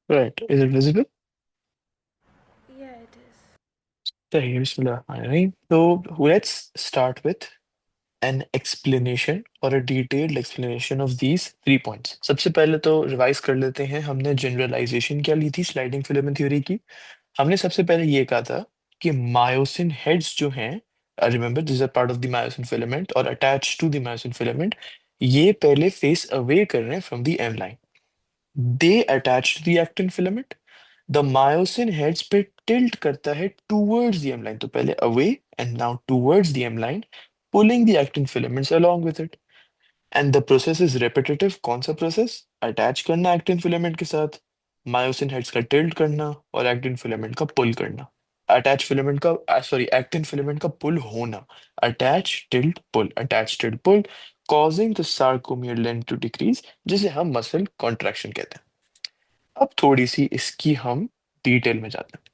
Right. Is it visible? Yeah, it is. सही, बिस्मिल्लाह। So let's start with an explanation or a detailed explanation of these 3 points. सबसे पहले तो revise कर लेते हैं, हमने जनरलाइजेशन क्या ली थी स्लाइडिंग फिलामेंट थ्योरी की। हमने सबसे पहले ये कहा था कि मायोसिन हेड्स जो हैं, remember this are part of the myosin filament और attach to the myosin filament, ये पहले फेस अवे कर रहे हैं from the M line. They attach to the actin filament. The myosin heads पे टिल्ट करता है टूवर्ड्स द एम लाइन, तो पहले away and now towards the M line, pulling the actin filaments along with it. And the process is repetitive. कौन सा process? Attach करना actin filament के साथ, मायोसिन हेड्स का टिल्ट करना और एक्टिन फिलामेंट का पुल करना। अटैच फिलामेंट का सॉरी एक्टिन फिलामेंट का पुल होना। Attach tilt pull, attach tilt pull, causing the sarcomere length to decrease, जिसे हम मसल कॉन्ट्रैक्शन कहते हैं। अब थोड़ी सी इसकी हम डिटेल में जाते हैं।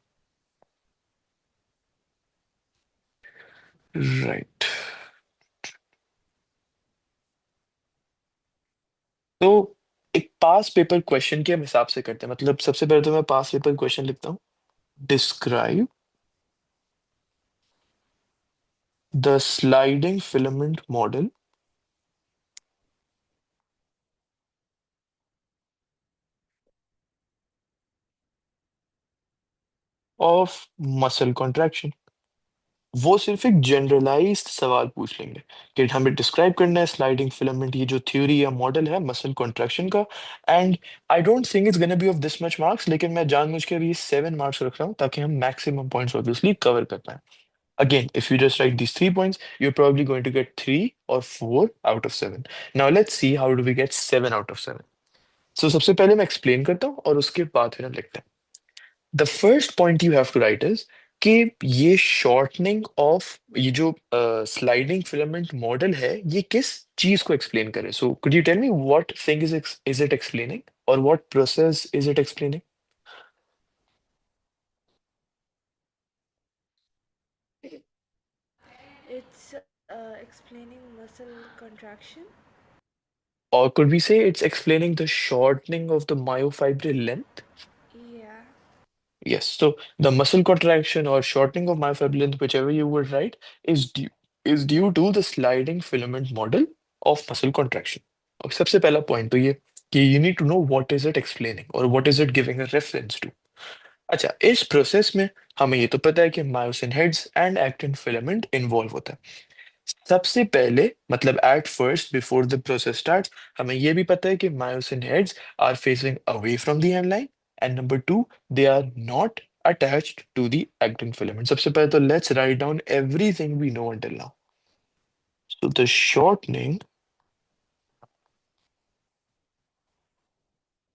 राइट। तो एक पास पेपर क्वेश्चन के हम हिसाब से करते हैं, मतलब सबसे पहले तो मैं पास पेपर क्वेश्चन लिखता हूँ। Describe the sliding filament model of muscle contraction. वो सिर्फ एक जनरलाइज्ड सवाल पूछ लेंगे कि हमें डिस्क्राइब करना है स्लाइडिंग फिलामेंट, ये जो थ्योरी या मॉडल है मसल कॉन्ट्रैक्शन का। And I don't think it's gonna be of this much marks, लेकिन मैं जानबूझ के अभी 7 मार्क्स रख रहा हूँ ताकि हम मैक्सिमम पॉइंट्स ऑब्वियसली कवर कर पाए। Again, if you just write these 3 points, you're probably going to get 3 or 4 out of 7. Now let's see how do we get 7 out of 7. So सबसे पहले मैं explain करता हूँ और उसके बाद फिर हम लिखते हैं। The first point you have to write is कि ये shortening of ये जो sliding filament model है, ये किस चीज को explain करे? So could you tell me what thing is it explaining or what process is it explaining? It's explaining muscle contraction. Or could we say it's explaining the shortening of the myofibril length? Yeah. Yes, so the muscle contraction or shortening of myofibril length, whichever you would write, is due to the sliding filament model of muscle contraction. और सबसे पहला point तो ये कि you need to know what is it explaining or what is it giving a reference to. अच्छा, इस process में हमें ये तो पता है कि myosin heads and actin filament involve होता है। सबसे पहले मतलब at first before the process starts, हमें यह भी पता है कि myosin heads are facing away from the M line and number two they are not attached to the actin filament. सबसे पहले तो let's write down everything we know until now. So the shortening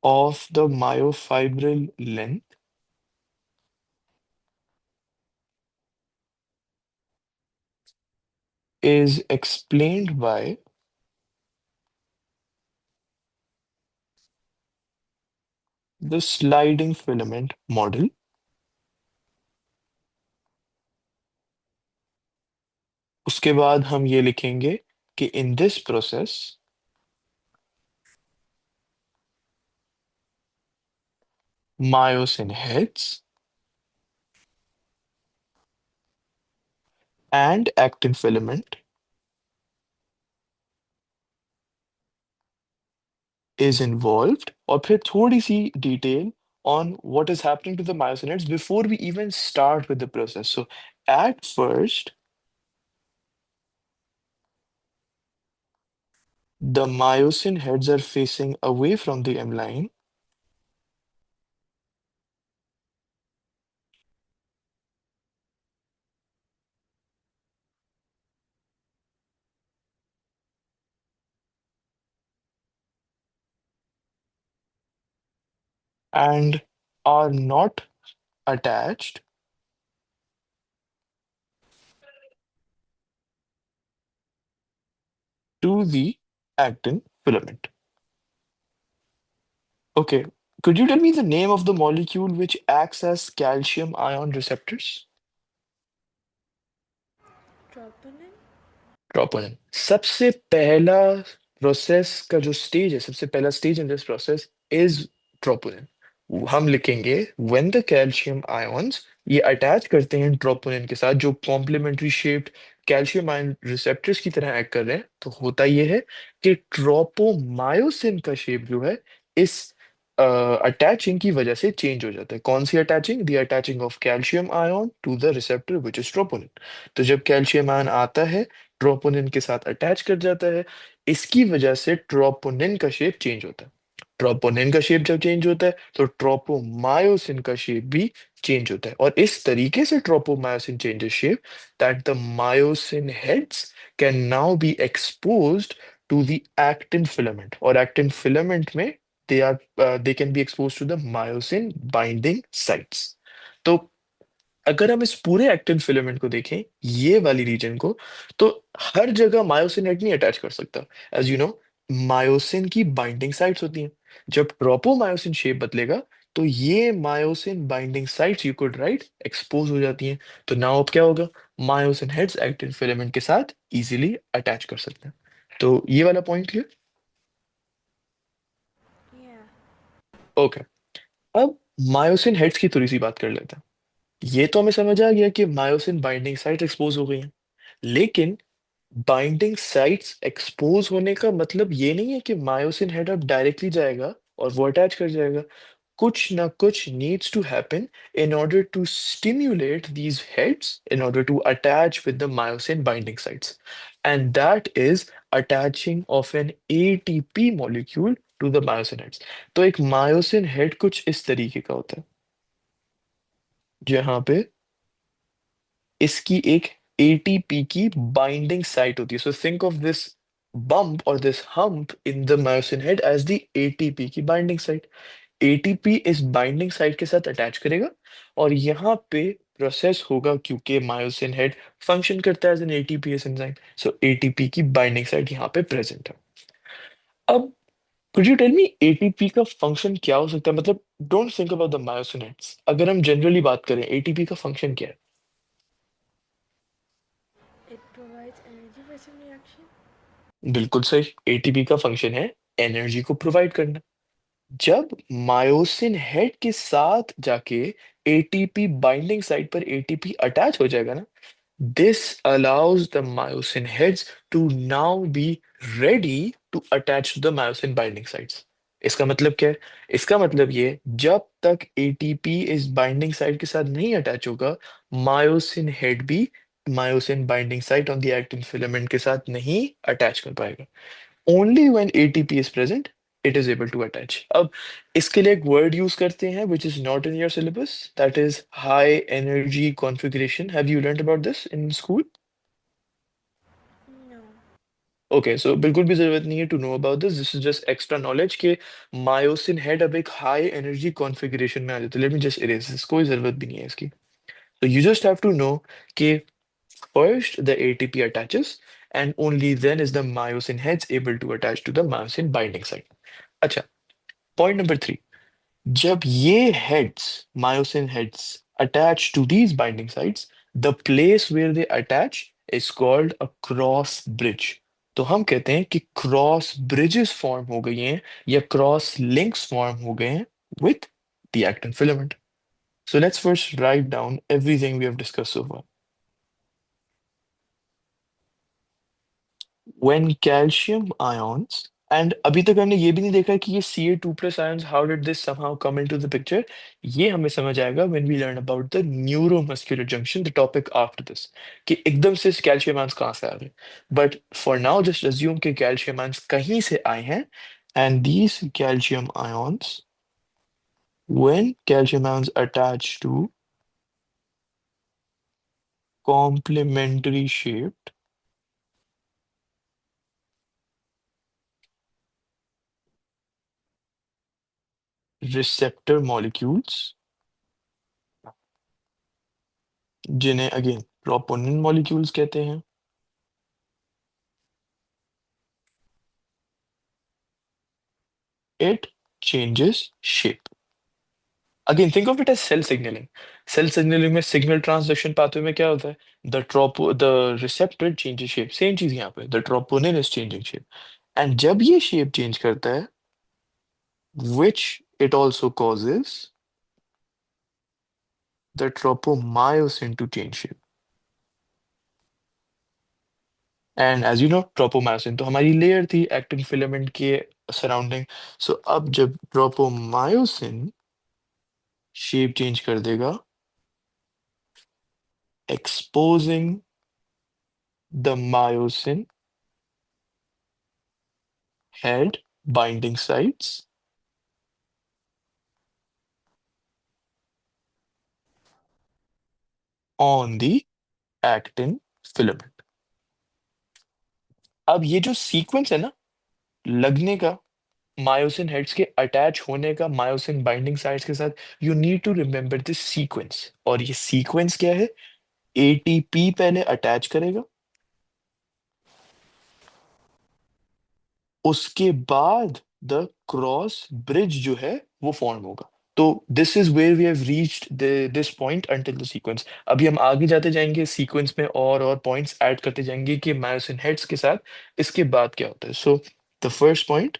of the myofibril length is explained by the sliding filament model। उसके बाद हम ये लिखेंगे कि इन this process myosin heads and actin filament is involved। और फिर थोड़ी सी detail on what is happening to the myosin heads before we even start with the process। So at first the myosin heads are facing away from the M line and are not attached to the actin filament। Okay, could you tell me the name of the molecule which acts as calcium ion receptors? Troponin. Troponin. सबसे पहला process का जो stage है, सबसे पहला stage in this process is troponin. हम लिखेंगे when the calcium ions, ये अटैच करते हैं ट्रोपोनिन के साथ जो complementary shaped calcium ion receptors की तरह एक्ट कर रहे हैं, तो होता ये है कि ट्रोपोमायोसिन का शेप जो है इस अटैचिंग की वजह से चेंज हो जाता है। कौन सी attaching? The attaching of calcium ion to the receptor which is troponin. तो जब कैल्शियम आयन आता है, ट्रोपोनिन के साथ अटैच कर जाता है, इसकी वजह से ट्रोपोनिन का शेप चेंज होता है। ट्रोपोनिन का शेप जब चेंज होता है तो ट्रोपोमायोसिन का शेप भी चेंज होता है, और इस तरीके से tropomyosin changes shape that the myosin heads can now be exposed to the actin filament, और एक्टिन फिलामेंट में they can be expose to the myosin binding sites. तो अगर हम इस पूरे एक्टिन फिलामेंट को देखें, ये वाली रीजन को, तो हर जगह मायोसिन हेड नहीं अटैच कर सकता। एज यू नो, मायोसिन की बाइंडिंग साइट्स होती हैं। जब ट्रोपोमायोसिन शेप बदलेगा तो ये myosin binding sites, you could write, expose हो जाती हैं। तो नाउ अब क्या होगा? मायोसिन हेड्स एक्टिन फिलामेंट के साथ इजीली अटैच कर सकते हैं। तो ये वाला पॉइंट क्लियर? Yeah. ओके। अब मायोसिन हेड्स की थोड़ी सी बात कर लेते हैं। ये तो हमें समझ आ गया कि मायोसिन बाइंडिंग साइट एक्सपोज हो गई हैं, लेकिन बाइंडिंग साइट्स एक्सपोज होने का मतलब ये नहीं है कि मायोसिन हेड अब डायरेक्टली जाएगा और वो अटैच कर जाएगा। कुछ ना कुछ needs to happen in order to stimulate these heads in order to attach with the myosin binding sites, and that is attaching of an ATP molecule to the myosin heads। तो एक myosin head कुछ इस तरीके का होता है, जहां पे इसकी एक एटीपी की बाइंडिंग साइट होती है। So think of this bump और this hump in the myosin head as the ATP की बाइंडिंग साइट। एटीपी इस बाइंडिंग साइट के साथ अटैच करेगा, और यहाँ पे प्रोसेस होगा, क्योंकि मायोसिन हेड फंक्शन करता है as an ATPase enzyme. So ATP की बाइंडिंग साइट यहाँ पे प्रेजेंट है। अब could you tell me ATP का फंक्शन क्या हो सकता है? मतलब don't think about the myosin heads, अगर हम जनरली बात करें एटीपी का फंक्शन क्या है? It provides energy for some reaction. बिल्कुल सही, एटीपी का फंक्शन है एनर्जी को प्रोवाइड करना। जब मायोसिन हेड के साथ जाके एटीपी बाइंडिंग साइट पर एटीपी अटैच हो जाएगा ना, this allows the myosin heads to now be ready to attach to the myosin binding sites। इसका मतलब क्या है? इसका मतलब ये है, जब तक एटीपी इस बाइंडिंग साइट के साथ नहीं अटैच होगा, मायोसिन हेड भी myosin binding site on the actin filament के साथ नहीं अटैच कर पाएगा। Only when ATP is present, it is able to attach। अब इसके लिए एक वर्ड यूज करते हैं which is not in your syllabus, that is high energy configuration। Have you learned about this in school? No. Okay, so बिल्कुल भी जरूरत नहीं है to know about this, this is just extra knowledge कि myosin head अब एक high energy configuration में आ जाता है। Let me just erase this, कोई जरूरत भी नहीं है इसकी। तो you just have to know कि first the ATP attaches, and only then is the myosin heads able to attach to the myosin binding site। अच्छा, पॉइंट नंबर 3। जब ये heads, myosin heads, attach to these binding sites, the place where they attach is called a cross bridge. तो हम कहते हैं कि cross bridges form हो गई हैं, या क्रॉस लिंक्स फॉर्म हो गए हैं with the actin filament. So let's first write down everything we have discussed so far. When calcium ions, and अभी तक हमने ये भी नहीं देखा कि ये Ca2+ ions, how did this somehow come into the picture? ये हमें समझ आएगा when we learn about the neuromuscular junction, the topic after this, कि एकदम से कैल्शियम आयंस कहाँ से आ गए। But for now just assume कि कैल्शियम आयंस कहीं से आए हैं, and these calcium ions, when calcium ions attach to complementary shaped receptor molecules, जिन्हें अगेन प्रोपोनिन मॉलिक्यूल्स कहते हैं, it changes shape। Again, think of it as cell signaling। Cell signaling में signal transduction pathway में क्या होता है? The receptor changes shape। Same चीज यहाँ पे, the troponin is changing shape। And जब ये shape change करता है, which It also causes the tropomyosin to change shape. And as you know tropomyosin तो हमारी लेयर थी एक्टिन फिलामेंट के सराउंडिंग. सो अब जब ट्रोपोमायोसिन शेप चेंज कर देगा, exposing the myosin head binding sites on the actin filament. अब ये जो सीक्वेंस है ना, लगने का, मायोसिन हेड्स के अटैच होने का मायोसिन बाइंडिंग साइट्स के साथ, you need to remember this sequence. और ये सीक्वेंस क्या है? एटीपी पहले अटैच करेगा, उसके बाद द क्रॉस ब्रिज जो है वो फॉर्म होगा. तो this is where we have reached this point until the sequence. अभी हम आगे जाते जाएंगे सीक्वेंस में और पॉइंट्स ऐड करते जाएंगे कि मायोसिन हेड्स के साथ इसके बाद क्या होता है. So the first point,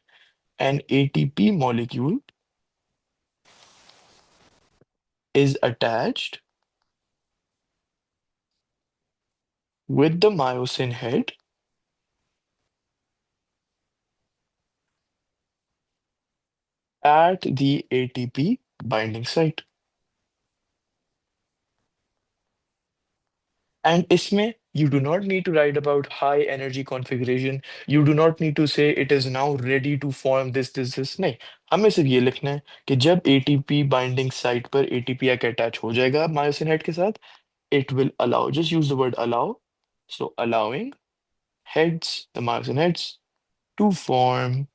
an ATP molecule is attached with the myosin head at the ATP binding site. And isme, you do not need to write about high energy configuration. You do not need to say it is now ready to form this. नहीं, हमें सिर्फ ये लिखना है कि जब ATP binding site पर ATP आके attach हो जाएगा myosin head के साथ, it will allow. Just use the word allow. So allowing heads, the myosin heads, to form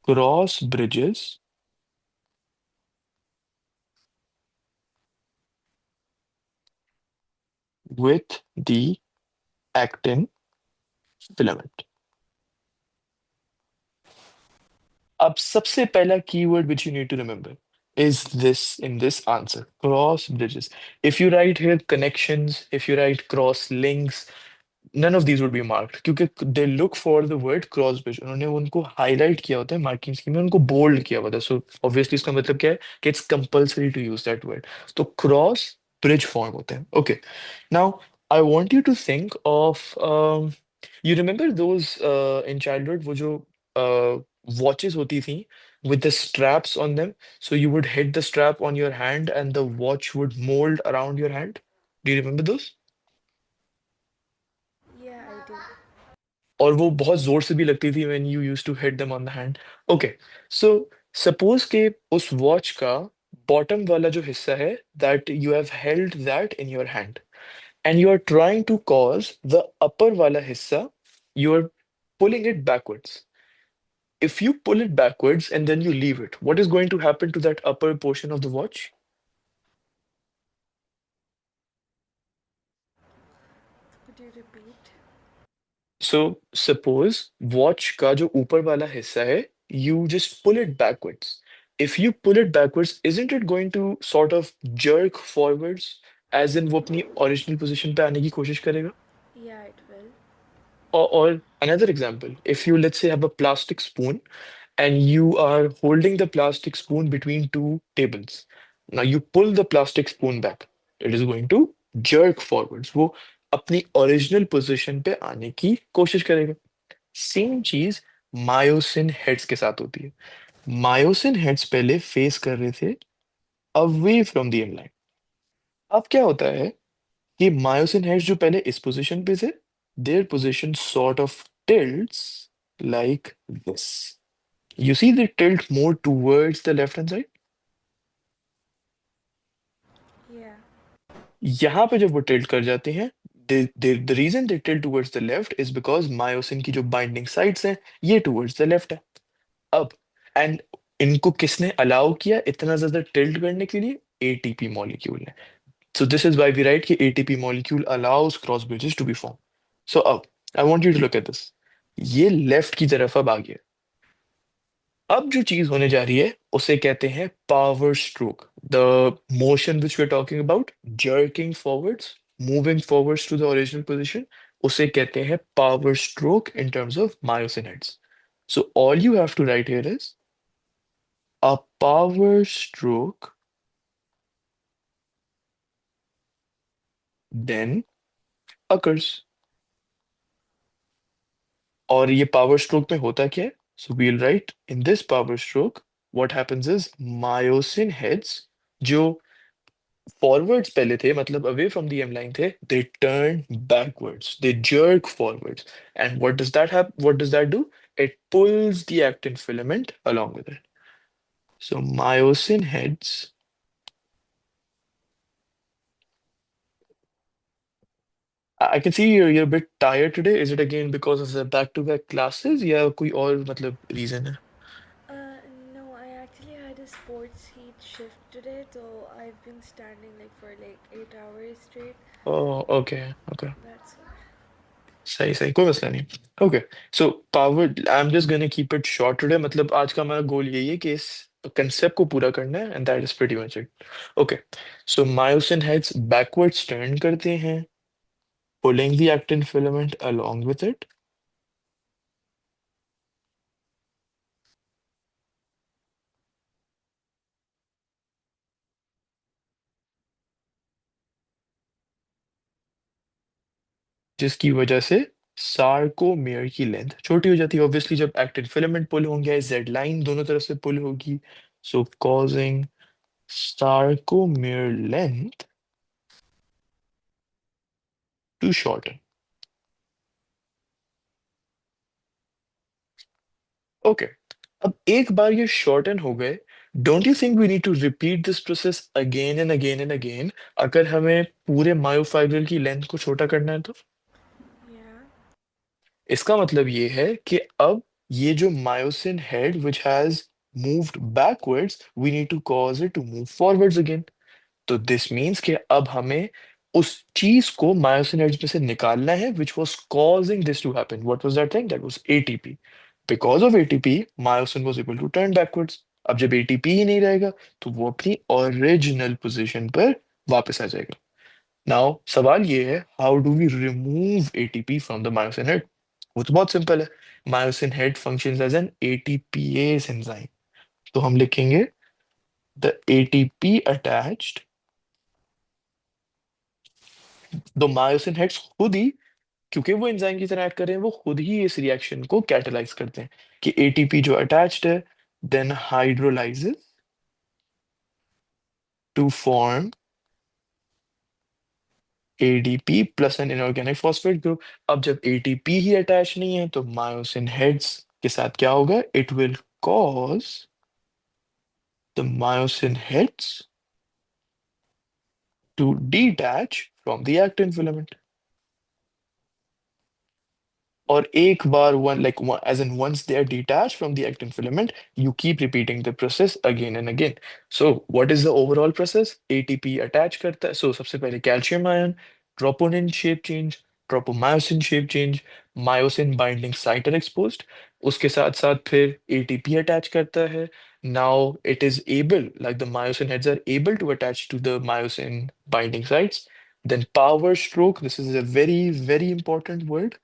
cross bridges with the actin filament. अब सबसे पहला keyword which you need to remember is this in this answer: cross bridges. If you write here connections, if you write cross links, none of these would be marked क्योंकि they look for the word cross bridge. उन्होंने उनको highlight किया होता है marking scheme में, उनको bold किया होता है. So obviously इसका मतलब क्या है कि it's compulsory to use that word. तो cross bridge form होते हैं. Okay. Now I want you to think of you remember those in childhood वो जो watches होती थी with the straps on them. So you would hit the strap on your hand and the watch would mold around your hand. Do you remember those? Yeah, I do. और वो बहुत जोर से भी लगती थी when you used to hit them on the hand. Okay, so suppose कि उस watch का bottom वाला जो हिस्सा है, that you have held that in your hand and you are trying to cause the upper wala hissa, you are pulling it backwards. If you pull it backwards and then you leave it, what is going to happen to that upper portion of the watch? Could you repeat? So suppose watch का जो ऊपर वाला हिस्सा है, you just pull it backwards. If you pull it backwards, isn't it going to sort of jerk forwards, as in वो अपनी original position पे आने की कोशिश करेगा? Yeah, it will. Or another example, if you let's say have a plastic spoon and you are holding the plastic spoon between two tables. Now you pull the plastic spoon back. It is going to jerk forwards. वो अपनी original position पे आने की कोशिश करेगा. Same चीज myosin heads के साथ होती है. मायोसिन हेड्स पहले फेस कर रहे थे अवे फ्रॉम द लाइन. अब क्या होता है कि मायोसिन हेड्स जो पहले इस पोजीशन पे थे, their position sort of tilts like this. You see they tilt more towards the left hand side. Yeah. यहाँ पे जब वो टिल्ट कर जाते हैं, the reason they tilt towards the left is because myosin की जो बाइंडिंग साइड्स हैं ये towards the left है. अब एंड इनको किसने अलाउ किया इतना ज्यादा टिल्ट करने के लिए? एटीपी मॉलिक्यूल ने. So this is why we write कि ATP molecule allows cross bridges to be form. So अब I want you to look at this. ये लेफ्ट की तरफ अब आ गया. अब जो चीज होने जा रही है उसे कहते हैं power stroke. The motion which we are talking about, jerking forwards, moving forwards to the original position, उसे कहते हैं power stroke in terms of myosin heads. So all you have to write here is a power stroke then occurs. और ये power stroke में होता क्या है? So we'll write in this power stroke what happens is myosin heads जो forwards पहले थे मतलब away from the M line थे they turn backwards they jerk forwards and what does that do it pulls the actin filament along with it. So myosin heads, I can see you're a bit tired today. Is it again because of the back-to-back classes या कोई और मतलब reason है? No, I actually had a sports heat shift today, so I've been standing like for like 8 hours straight. Oh, okay, okay. That's why. सही सही कोई मसला नहीं. Okay, so power. I'm just gonna keep it short today. मतलब आज का हमारा गोल यही है कि इस कंसेप्ट को पूरा करना है and that is pretty much it. Okay, so myosin heads backwards turn करते हैं, pulling the actin filament along with it. जिसकी वजह से सार्कोमेयर की लेंथ छोटी हो जाती है ऑब्वियसली जब एक्टिन फिलामेंट पुल होंगे जेड लाइन दोनों तरफ से पुल होगी so causing sarcomere length to shorten. Okay, अब एक बार ये शॉर्टन हो गए don't you think we need to repeat this process again and again and again अगर हमें पूरे मायोफाइब्रिल की लेंथ को छोटा करना है तो. Yeah. इसका मतलब ये है कि अब ये जो myosin head which has moved backwards we need to cause it to move forwards again. तो दिस मीन्स कि अब हमें उस चीज को मायोसिन हेड में से निकालना है which was causing this to happen. What was that thing? That was ATP. Because of ATP myosin was able to turn backwards. अब जब एटीपी ही नहीं रहेगा तो वो अपनी ओरिजिनल पोजीशन पर वापस आ जाएगा. नाउ सवाल ये है how do we remove ATP from the myosin head. वो तो बहुत सिंपल है. Myosin head functions as an ATPase enzyme. तो हम लिखेंगे the ATP attached. The myosin heads खुद ही क्योंकि वो एंजाइम की तरह एक्ट कर रहे हैं वो खुद ही इस रिएक्शन को कैटलाइज करते हैं कि एटीपी जो अटैच्ड है then hydrolyses to form ADP plus an inorganic phosphate group. अब जब एटीपी ही अटैच नहीं है तो मायोसिन हेड्स के साथ क्या होगा? It will cause the myosin heads to detach from the actin filament. और एक बार one like one, as in once they are detached from the actin filament, you keep repeating the process again and again. So what is the overall process? ATP attach करता है. So सबसे पहले calcium ion, troponin shape change, tropomyosin shape change, myosin binding site are exposed. उसके साथ साथ फिर ATP attach करता है. Now it is able, like the myosin heads are able to attach to the myosin binding sites. Then power stroke, this is a very, very important word.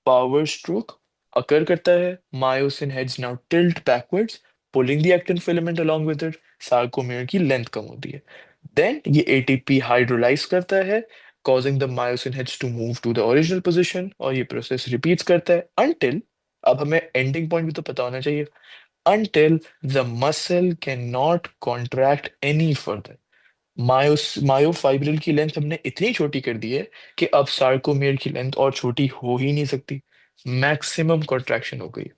Power stroke occur करता है. Myosin heads now tilt backwards, pulling the actin filament along with it. Sarcomere की length कम होती है. Then ये ATP hydrolyze करता है, causing the myosin heads to move to the original position. और ये process repeats करता है until, अब हमें ending point भी तो पता होना चाहिए, until the muscle cannot contract any further. Myofibril की लेंथ हमने इतनी छोटी कर दी है कि अब सार्कोमेयर की लेंथ और छोटी हो ही नहीं सकती. मैक्सिमम कॉन्ट्रैक्शन हो गई.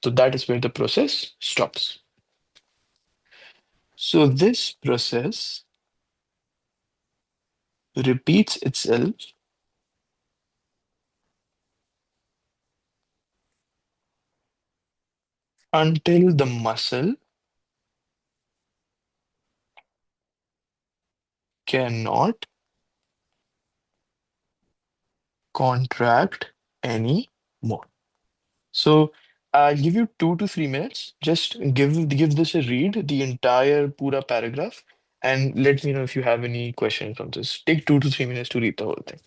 तो that is where the process stops. So this process repeats itself until the muscle cannot contract any more. So I'll give you 2 to 3 minutes. Just give this a read, the entire pura paragraph, and let me know if you have any questions on this. Take 2 to 3 minutes to read the whole thing.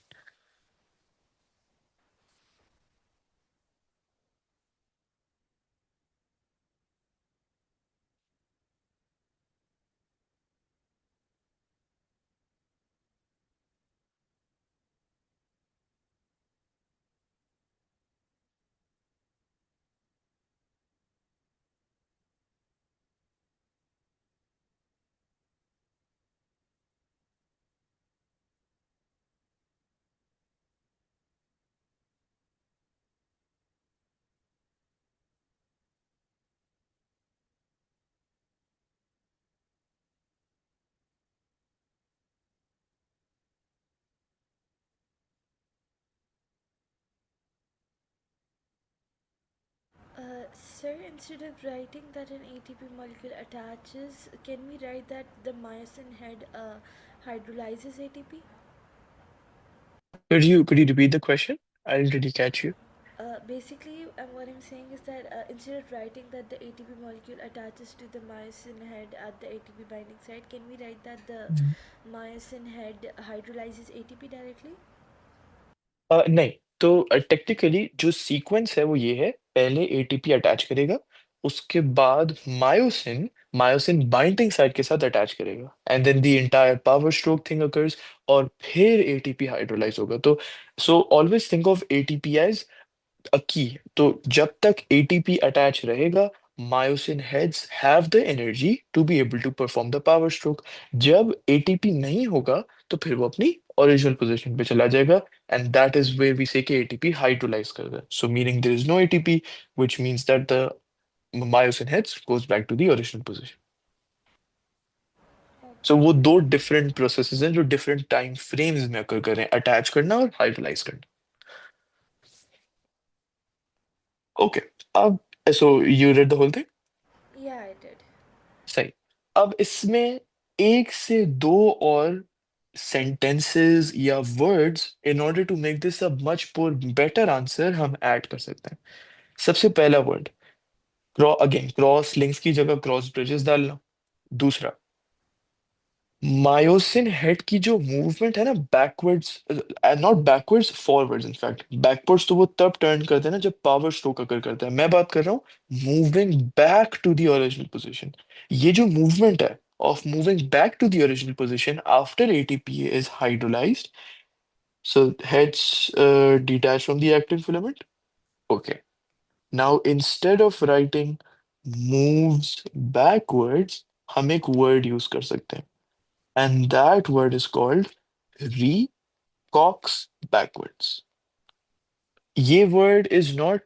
Sir, instead of writing that an ATP molecule attaches, can we write that the myosin head hydrolyzes ATP? Could you repeat the question? I didn't really catch you. Basically, what I'm saying is that instead of writing that the ATP molecule attaches to the myosin head at the ATP binding site, can we write that the myosin head hydrolyzes ATP directly? नहीं तो technically जो sequence है वो ये है, पहले ATP attach करेगा, उसके बाद मायोसिन मायोसिन बाइंडिंग साइट के साथ अटैच करेगा, and then the entire power stroke thing occurs, और फिर एटीपी हाइड्रोलाइज होगा। तो so always think of ATP as a key। तो जब तक एटीपी अटैच रहेगा, myosin heads have the energy to be able to perform the power stroke. जब ATP नहीं होगा तो फिर वो अपनी ओरिजिनल पोजीशन पे चला जाएगा, and that is where we say कि एटीपी हाइड्रोलाइज कर रहा है, so meaning there is no ATP, which means that the myosin heads goes back to the original position. So Okay. वो दो डिफरेंट प्रोसेसेस हैं जो डिफरेंट टाइम फ्रेम्स में अकर कर रहे हैं, अटैच करना और हाइड्रोलाइज करना। ओके, अब so you read the whole thing. Yeah, I did. सही। अब इसमें एक से दो और sentences या words in order to make this a much more better answer हम ऐड कर सकते हैं। सबसे पहला वर्ड, अगेन क्रॉस लिंक्स की जगह क्रॉस ब्रिजेस डालना। दूसरा, मायोसिन हेड की जो मूवमेंट है ना backwards, not backwards forwards, in fact backwards तो वो तब टर्न करते हैं ना जब पावर स्ट्रोक अगर करता है, मैं बात कर रहा हूँ moving back to the original position. ये जो मूवमेंट है of moving back to the original position after ATP is hydrolysed, so heads detach from the actin filament। Okay, now instead of writing moves backwards, हम एक word use कर सकते हैं, and that word is called recocks backwards। ये word is not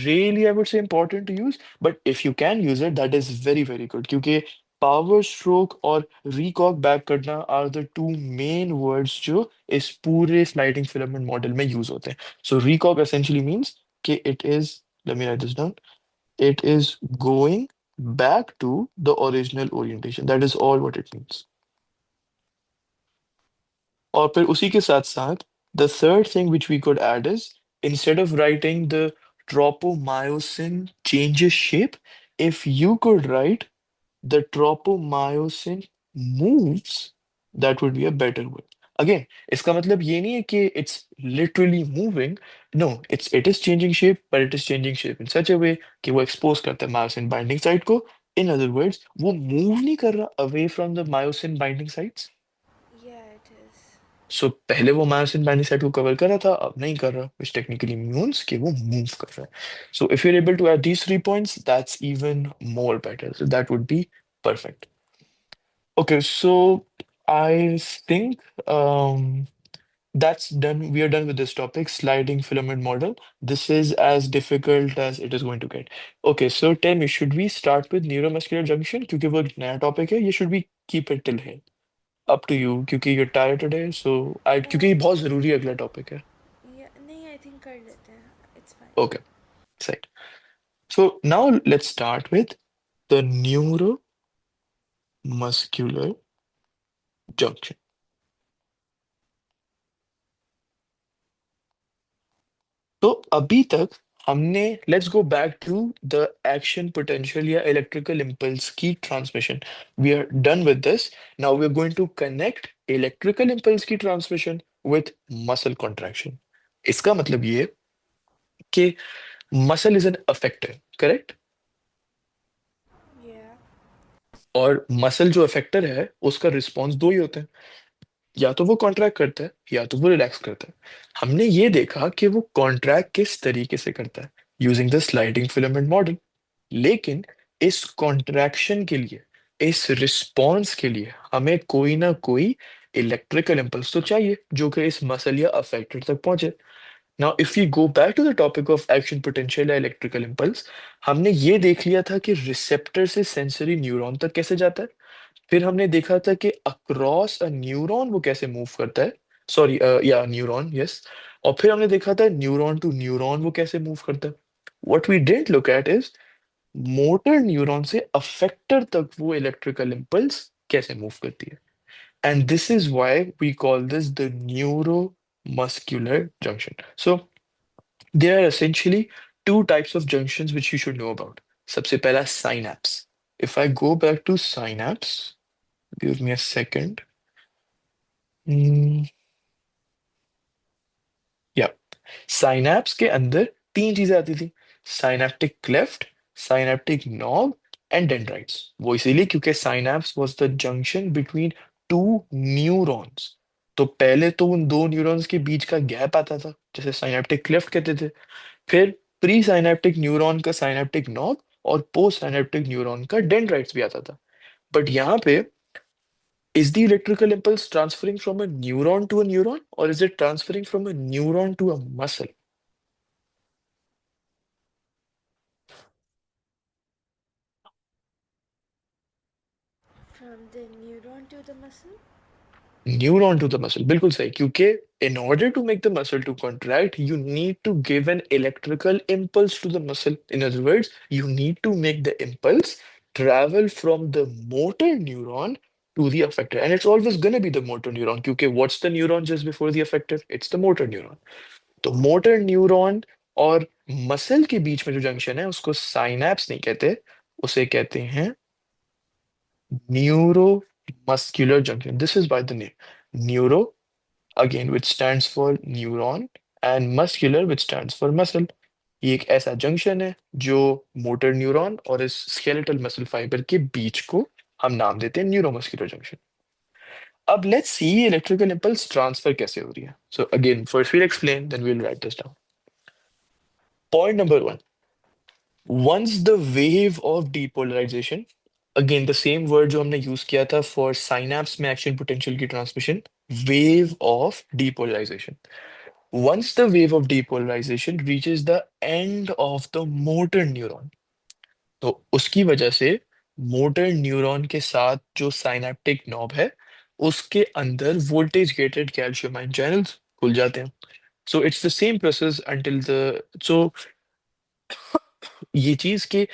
really, I would say, important to use, but if you can use it, that is very very good, क्योंकि power stroke और recock back करना are the two main words जो इस पूरे sliding filament model में use होते हैं। So recock essentially means कि it is, let me write this down, it is going back to the original orientation, that is all what it means। और फिर उसी के साथ साथ the third thing which we could add is, instead of writing the tropomyosin changes shape, if you could write the tropomyosin moves, that would be a better word। Again, इसका मतलब ये नहीं है कि it's literally moving, no, it is changing shape, but it is changing shape in such a way कि वो expose करता है myosin binding site को। In other words, वो move नहीं कर रहा away from the myosin binding sites। Yeah, it is. सो पहले वो मायोसिन बाइंडिंग साइट को कवर कर रहा था, अब नहीं कर रहा, which technically means कि वो मूव कर रहा है। So if you're able to add these 3 points, that's even more better, so that would be perfect। Okay, so I think that's done, we are done with this topic, sliding filament model। This is as difficult as it is going to get। Okay, so tell me, should we start with neuromuscular junction, क्योंकि वो एक नया topic है, या should we keep it till here? Up to you, क्योंकि you're tired today, so I, क्योंकि ये बहुत जरूरी अगला टॉपिक है। Yeah, नहीं, I think कर लेते हैं. It's fine. Okay, right। So now let's start with the neuromuscular junction। तो अभी तक हमने, let's go back to the action potential या इलेक्ट्रिकल इम्पल्स की transmission. We are done with this. Now we are going to connect electrical impulse की transmission with muscle contraction. इसका मतलब ये कि muscle is an effector, correct? Yeah. और muscle जो effector है उसका रिस्पॉन्स दो ही होते हैं, या तो वो कॉन्ट्रैक्ट करता है या तो वो रिलैक्स करता है। हमने ये देखा कि वो कॉन्ट्रैक्ट किस तरीके से करता है, using the sliding filament model. लेकिन इस कॉन्ट्रैक्शन के लिए, इस रिस्पॉन्स के लिए हमें कोई ना कोई इलेक्ट्रिकल इम्पल्स तो चाहिए जो कि इस मसल या अफेक्टर तक पहुंचे। Now if you go back to the topic of action potential या इलेक्ट्रिकल इम्पल्स, हमने ये देख लिया था कि रिसेप्टर से सेंसरी न्यूरॉन तक कैसे जाता है। फिर हमने देखा था कि अक्रॉस अ न्यूरॉन वो कैसे मूव करता है, सॉरी या न्यूरॉन, यस। और फिर हमने देखा था न्यूरॉन टू न्यूरॉन वो कैसे मूव करता है। What we didn't look at is motor neuron से अफेक्टर तक वो इलेक्ट्रिकल इम्पल्स कैसे मूव करती है. And this is why we call this the neuromuscular junction. So there are essentially two types of junctions which you should know about. सबसे पहला synapse. If I go back to synapse, give me a second. Hmm, yeah. Synapse के अंदर तीन चीजें आती थी. Synaptic cleft, synaptic knob and dendrites. वो इसीलिए क्योंकि synapse was the junction between two neurons. तो पहले तो उन दो न्यूरॉन्स के बीच का गैप आता था, जैसे साइनेप्टिक क्लेफ्ट कहते थे. फिर प्री साइनेप्टिक न्यूरॉन का साइनेप्टिक नॉब और पोस्ट साइनेप्टिक न्यूरॉन का डेंड्राइट्स भी आता था. बट यहाँ पे, is the electrical impulse transferring from a neuron to a neuron, or is it transferring from a neuron to a muscle? From the neuron to the muscle? Neuron to the muscle, बिल्कुल सही. क्योंकि in order to make the muscle to contract, you need to give an electrical impulse to the muscle. In other words, you need to make the impulse travel from the motor neuron to the effector. And it's always going to be the motor neuron. क्योंकि what's the neuron just before the effector? It's the motor neuron. तो motor neuron और muscle के बीच में जो junction है उसको synapse नहीं कहते, उसे कहते हैं neuromuscular junction. This is by the name. Neuro, again, which stands for neuron, and muscular, which stands for muscle. ये एक ऐसा जंक्शन है जो मोटर न्यूरॉन और इस स्केलेटल मसल फाइबर के बीच को हम नाम देते हैं न्यूरोमस्कुलर जंक्शन. अब let's see electrical impulse transfer कैसे हो रही है. So again first we'll explain, then we'll write this down. Point number one. Once the wave of depolarisation, again the same word जो हमने यूज किया था फॉर साइनैप्स में एक्शन पोटेंशियल की transmission, wave of depolarisation. Once the wave of depolarization reaches the end of the motor neuron, तो उसकी वजह से मोटर न्यूरॉन के साथ जो साइनेप्टिक नॉब है उसके अंदर voltage gated calcium ion channels खुल जाते हैं. So it's the same process until the so ये चीज के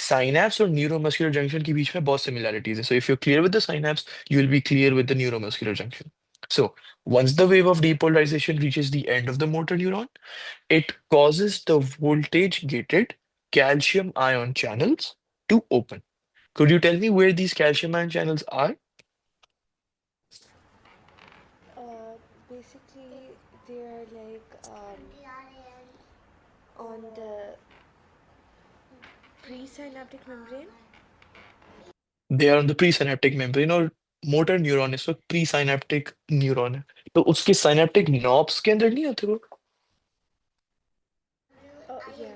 साइनैप्स और न्यूरोमस्कुलर जंक्शन के बीच में बहुत सिमिलरिटीज है. So if you clear with the synapse, you will be clear with the neuromuscular junction. So once the wave of depolarization reaches the end of the motor neuron, it causes the voltage gated calcium ion channels to open. Could you tell me where these calcium ion channels are? Basically, they are like on the presynaptic membrane. They are on the presynaptic membrane, और motor neuron इस वक्त presynaptic neuron है. तो उसके synaptic knobs के अंदर नहीं आते वो. Yeah.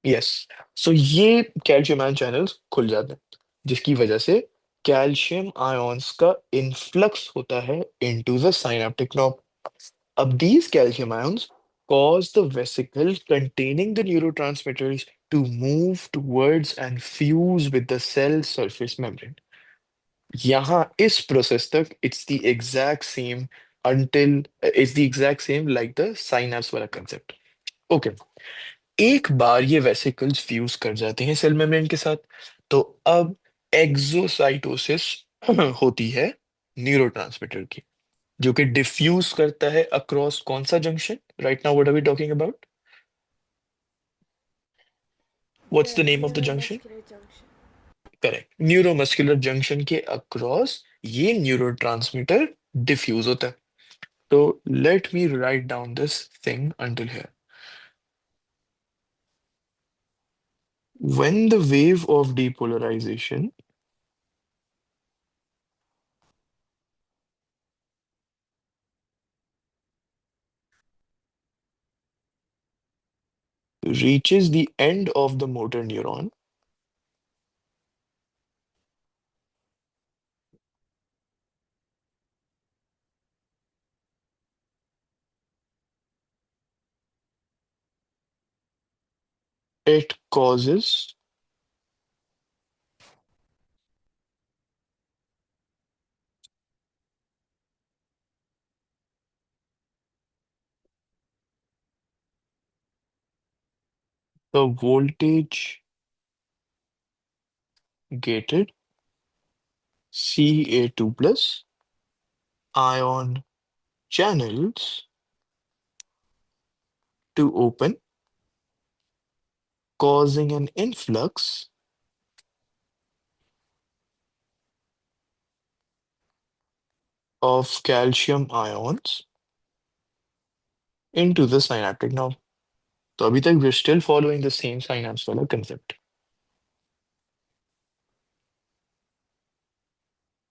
यस. सो ये कैल्शियम आयन चैनल्स खुल जाते हैं जिसकी वजह से कैल्शियम आयंस का इनफ्लक्स होता है इनटू द साइनेप्टिक नॉब. अब these calcium ions cause the vesicle containing the neurotransmitters to move towards and fuse with the cell surface membrane. यहाँ इस प्रोसेस तक it's the exact same like the synapse वाला concept. Okay. एक बार ये vesicles fuse कर जाते हैं सेल मेम्ब्रेन के साथ, तो अब एक्सोसाइटोसिस होती है न्यूरोट्रांसमीटर की, जो कि डिफ्यूज करता है अक्रॉस कौन सा junction. Right now what are we talking about? What's the The name of the junction? neuromuscular junction. Correct, neuromuscular junction के अक्रॉस ये न्यूरोट्रांसमीटर डिफ्यूज होता है. तो let me write down this thing until here. When the wave of depolarization reaches the end of the motor neuron, it causes the voltage gated Ca2 plus ion channels to open, causing an influx of calcium ions into the synaptic nerve. तो अभी तक we're still following the same synapse वाला concept.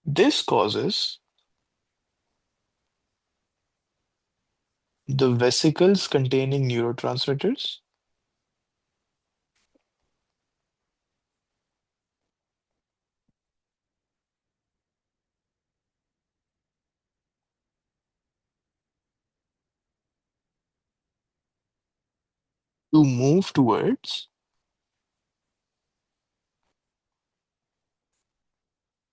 This causes the vesicles containing neurotransmitters to move towards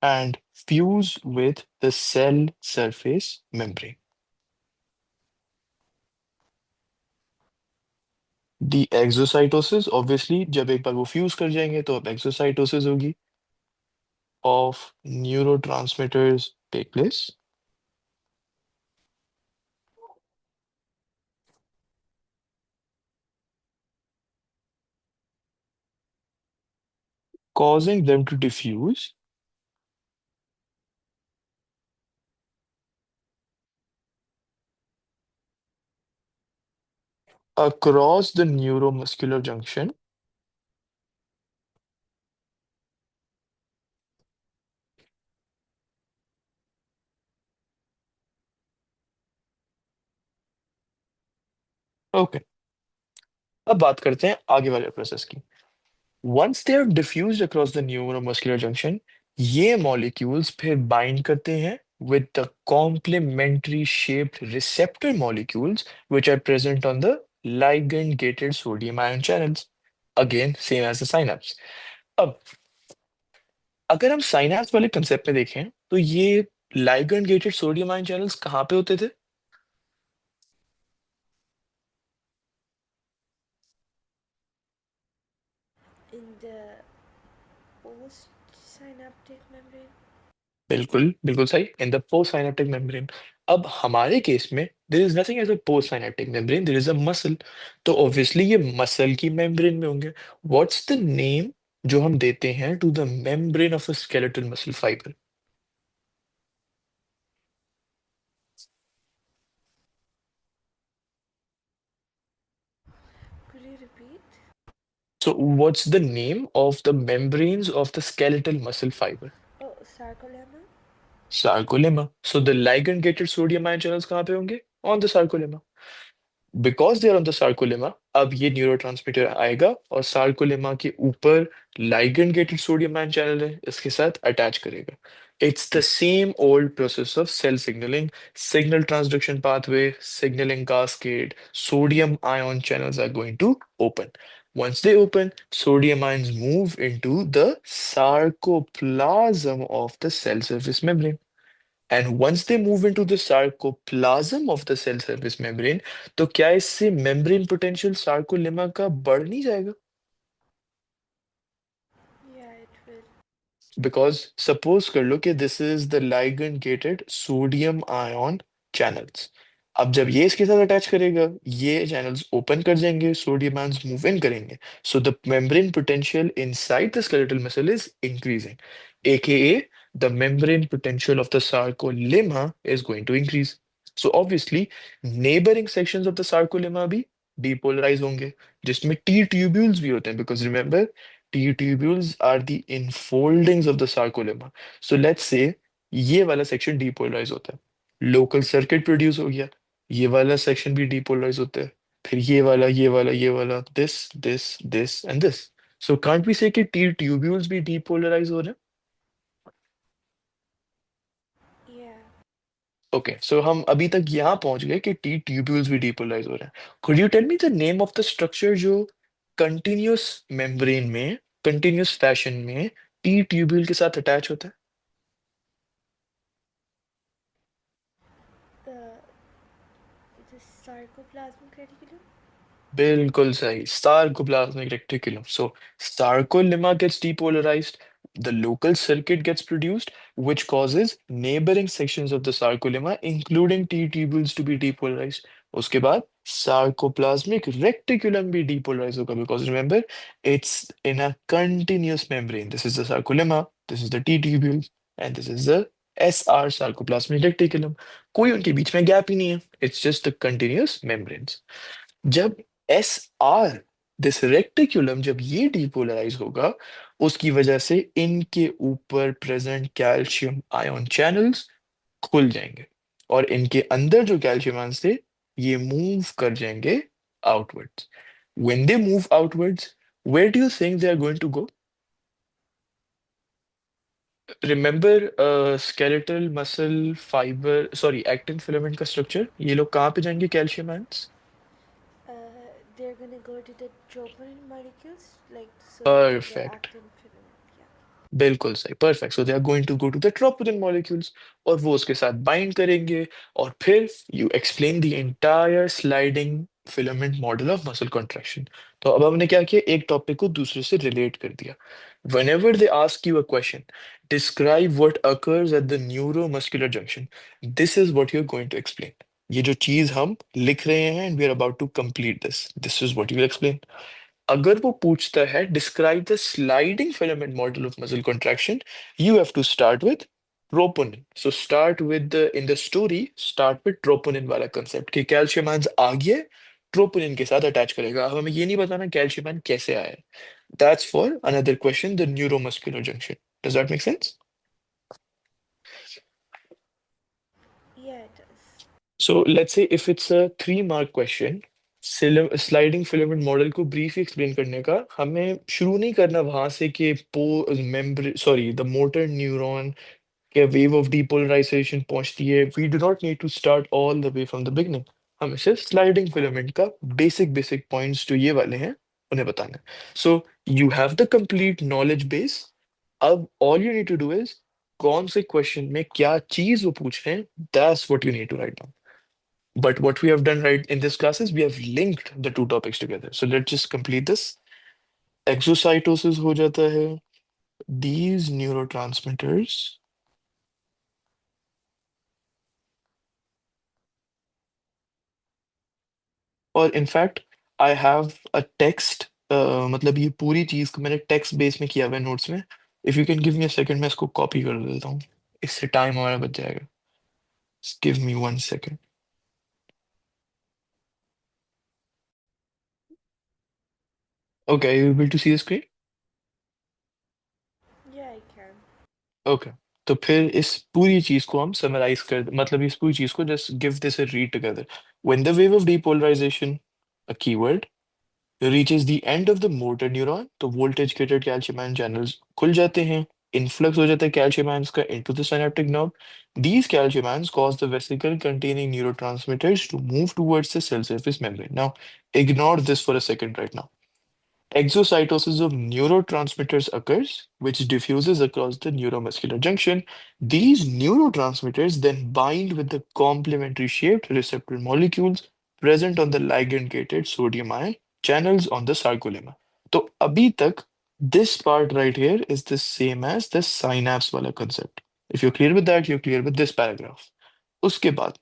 and fuse with the cell surface membrane. The exocytosis, obviously, जब एक बार वो fuse कर जाएंगे तो अब exocytosis होगी of neurotransmitters take place, causing them to diffuse across the neuromuscular junction okay अब बात करते हैं आगे वाले प्रोसेस की once they have diffused across the neuromuscular junction ये मॉलिक्यूल्स फिर बाइंड करते हैं with the complementary shaped receptor molecules which are present on the ligand gated sodium ion channels again same as the synapse अब अगर हम synapse वाले concept में देखें तो ये ligand gated sodium ion channels कहाँ पे होते थे In the post-synaptic membrane. बिल्कुल बिल्कुल सही in the post synaptic membrane अब हमारे केस में there is nothing as a post synaptic membrane there is a muscle तो ऑब्वियसली ये मसल की मेम्ब्रेन में होंगे व्हाट्स द नेम जो हम देते हैं to the membrane of a skeletal muscle fibre Could you repeat? so what's the name of the membranes of the skeletal muscle fiber Oh, sarcolemma. sarcolemma so the ligand gated sodium ion channels कहाँ पे होंगे on the sarcolemma because they are on the sarcolemma अब ये neurotransmitter आएगा और sarcolemma के ऊपर ligand gated sodium ion channel है इसके साथ अटैच करेगा it's the same old process of cell signalling signal transduction pathway signalling cascade sodium ion channels are going to open once they open sodium ions move into the sarcoplasm of the cell surface membrane and once they move into the sarcoplasm of the cell surface membrane, तो क्या इससे membrane potential sarcolemma का बढ़ नहीं जाएगा? Yeah, it will. Because suppose कर लो कि this is the ligand gated sodium ion channels. अब जब ये इसके साथ अटैच करेगा ये चैनल्स ओपन कर जाएंगे सोडियम आयंस मूव इन करेंगे so the membrane potential inside the skeletal muscle is increasing aka the membrane potential of the sarcolemma is going to increase so obviously neighboring sections of the sarcolemma भी depolarize होंगे जिसमें T tubules भी होते हैं because remember T tubules are the enfoldings of the sarcolemma so let's say ये वाला section depolarize होता है लोकल सर्किट प्रोड्यूस हो गया ये वाला सेक्शन भी डिपोलराइज होता है फिर ये वाला this and this so can't we say कि टी ट्यूब्यूल्स भी डिपोलराइज हो रहे हैं Yeah. ओके सो हम अभी तक यहाँ पहुंच गए कि टी ट्यूब्यूल्स भी डिपोलराइज हो रहे हैं could you tell me the name of the structure जो कंटिन्यूअस मेम्ब्रेन में कंटिन्यूअस फैशन में टी ट्यूब्यूल के साथ अटैच होता है The the sarcoplasmic reticulum. बिल्कुल सही, sarcoplasmic reticulum. So sarcolemma gets depolarized, the local circuit gets produced, which causes neighboring sections of the sarcolemma, including T tubules, to be depolarized. उसके बाद sarcoplasmic reticulum भी depolarize होगा, because remember, it's in a continuous membrane. This is the sarcolemma, this is the T tubules, and this is the SR sarcoplasmic reticulum. कोई उनके बीच में gap ही नहीं है. It's just the continuous membranes. जब S R, this reticulum, जब ये depolarise होगा, उसकी वजह से इनके ऊपर प्रेजेंट कैल्शियम आयन चैनल्स खुल जाएंगे, और इनके अंदर जो कैल्शियम आयन्स थे, ये मूव कर जाएंगे outwards. When they move outwards, where do you think they are going to go? Remember skeletal muscle fibre, sorry, actin filament का स्ट्रक्चर, ये लोग कहाँ पे जाएंगे calcium ions? Uh, they're gonna go to the troponin molecules, like so to the perfect. actin filament. Yeah. बिल्कुल सही, perfect. So they are going to go to the troponin molecules, और वो उसके साथ बाइंड करेंगे, और फिर you explain the entire sliding filament model of muscle contraction. तो अब हमने क्या किया, एक टॉपिक को दूसरे से रिलेट कर दिया. whenever they ask you a question, describe what occurs at the neuromuscular junction, this is what you're going to explain. ये जो चीज हम लिख रहे हैं, and we are about to complete this is what you will explain. अगर वो पूछता है describe the sliding filament model of muscle contraction, you have to start with troponin. So start with in the story, start with troponin वाला concept कि calcium ions आ गया, troponin के साथ अटैच करेगा. अब हमें ये नहीं बताना कैल्शियम आयन कैसे आया है. That's for another question, the neuromuscular junction. Does that make sense? Yeah, it does. So let's say if it's a 3 mark question, sliding filament model को ब्रीफ एक्सप्लेन करने का, हमें शुरू नहीं करना वहां से कि पो membrane, sorry, the motor neuron के वेव ऑफ डीपोलराइजेशन पहुंचती है. We do not need to start all the way from the beginning. हमें सिर्फ स्लाइडिंग फिलामेंट का बेसिक बेसिक पॉइंट्स जो ये वाले हैं, उन्हें बताना है. So you have the complete knowledge base. अब all you need to do is, कौन से क्वेश्चन में क्या चीज वो पूछ रहे हैं, that's what you need to write. But what we have done right in this class is we have linked the two topics together. So let's just complete this. Exocytosis हो जाता है. These neurotransmitters, और in fact I have a text, मतलब ये पूरी चीज को मैंने टेक्स्ट बेस में किया हुआ है नोट्स में. If you can give me a second, मैं इसको कॉपी कर देता हूँ, इससे टाइम हमारा बच जाएगा. Give me 1 second. Okay, are you able to see the screen? Yeah, I can. Okay. तो फिर इस पूरी चीज को हम समराइज कर, मतलब इस पूरी चीज को just give this a read together. When the wave of depolarisation, a keyword, reaches the end of the motor neuron, तो voltage gated calcium ion channels खुल जाते हैं. इन्फ्लक्स हो जाता है कैल्शियम आयंस का into the synaptic nerve. These calcium ions cause the vesicle containing neurotransmitters to move towards the cell surface membrane. Now, ignore this for a second right now. Exocytosis of neurotransmitters occurs, which diffuses across the neuromuscular junction. These neurotransmitters then bind with the complementary shaped receptor molecules present on the ligand-gated sodium ion channels on the sarcolemma. तो अभी तक this part right here is the same as the synapse वाला concept. If you're clear with that, you're clear with this paragraph. उसके बाद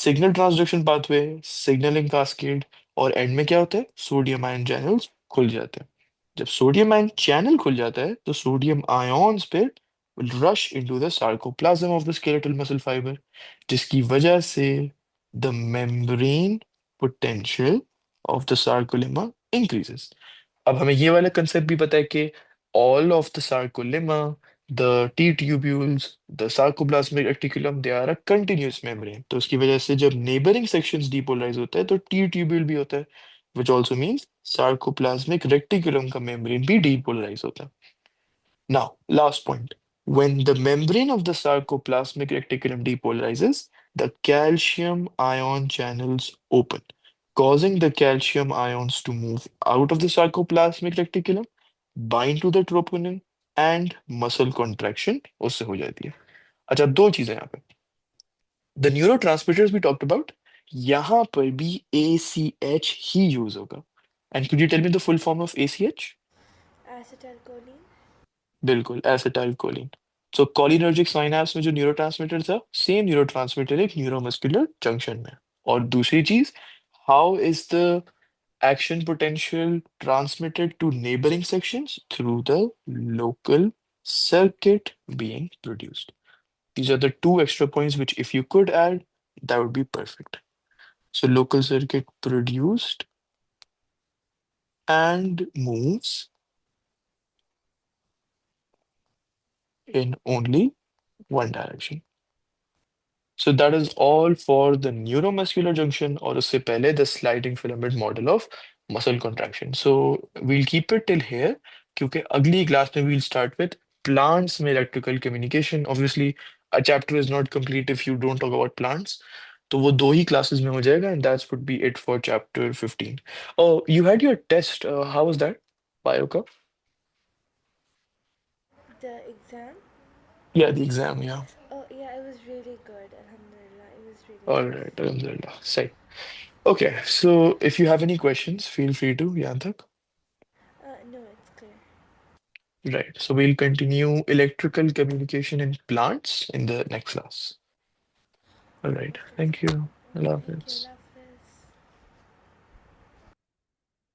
signal transduction pathway, signalling cascade, और and में क्या होता है, सोडियम आयन चैनल्स खुल जाते हैं. जब सोडियम आयन चैनल खुल जाता है, तो सोडियम आयन्स फिर rush into the sarcoplasm of the skeletal muscle fibre, जिसकी वजह से the membrane potential of the sarcolemma increases. अब हमें ये वाला कंसेप्ट भी पता है कि all of the sarcolemma, the T tubules, the sarcoplasmic reticulum, they are a continuous membrane. तो उसकी वजह से जब neighboring sections depolarize होता है, तो T tubule भी होता है, which also means sarcoplasmic reticulum का membrane भी depolarize होता है. Now, last point. When the membrane of the sarcoplasmic reticulum depolarizes, the calcium ion channels open, causing the calcium ions to move out of the sarcoplasmic reticulum, bind to the troponin, and muscle contraction उससे हो जाती है. अच्छा, दो चीजें यहाँ पे. The neurotransmitters we talked about, यहाँ पर भी ACH ही यूज होगा। And could you tell me the full form of ACH? Acetylcholine. बिल्कुल, acetylcholine. So cholinergic synapse में जो न्यूरोट्रांसमीटर था, सेम न्यूरोट्रांसमीटर एक न्यूरोमस्कुलर जंक्शन में। और दूसरी चीज, how is the action potential transmitted to neighboring sections through the local circuit being produced. These are the two extra points which, if you could add, that would be perfect. So, local circuit produced and moves in only one direction. So that is all for the neuromuscular junction, or usse pehle the sliding filament model of muscle contraction. So we'll keep it till here क्योंकि अगली class में we'll start with plants में electrical communication. Obviously, a chapter is not complete if you don't talk about plants. तो वो दो ही classes में हो जाएगा, and that would be it for chapter 15. Oh, you had your test. How was that? Bio का? The exam? Yeah, the exam, yeah. Oh, yeah, it was really good. Alhamdulillah, it was really All nice. right, alhamdulillah. Say. Okay, so if you have any questions, feel free to, Yantak. No, it's clear. Right. So we'll continue electrical communication in plants in the next class. All right. Okay. Thank you. Allah Thank you. Hafiz. Allah